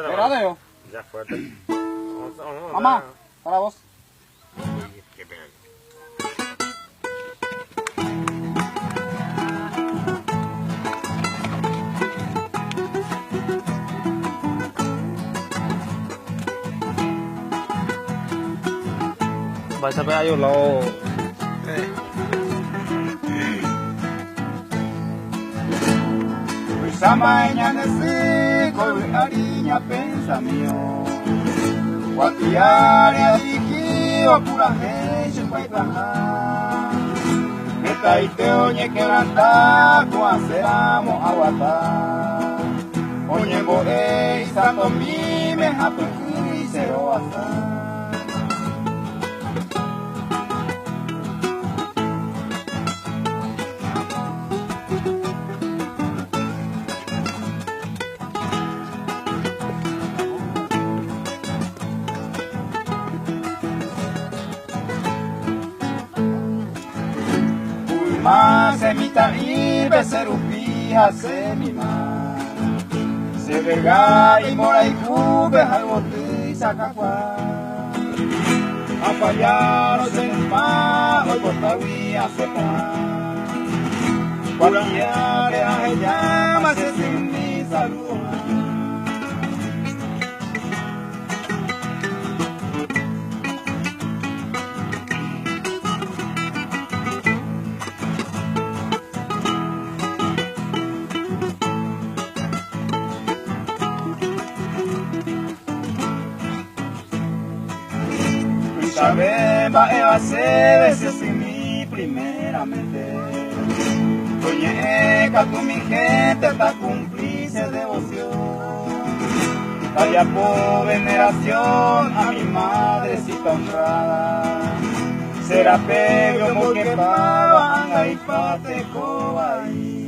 Espérate yo. Ya fuerte. Mamá, para vos. Qué pena. Vai saber aí o LOL. Samanya nasi koi arinya pensamio. Watiare adiki okura heishu pai paha. Eta iteo nyekeranta kuaseramo awata. Onyego e isato mime hatu kui seroasa. Ma semita ibe serupi hasemima Sevega y mora y cube halbote sakakwa Apayano senpa hoy portawi asepa Cualquiera a llama se sin mi salud Sabemba eva se veces sin mí primeramente Coñeca tú mi gente ta cumplice devoción Vaya por veneración a mi madrecita honrada Será pego porque pavan ahí pate coba ahí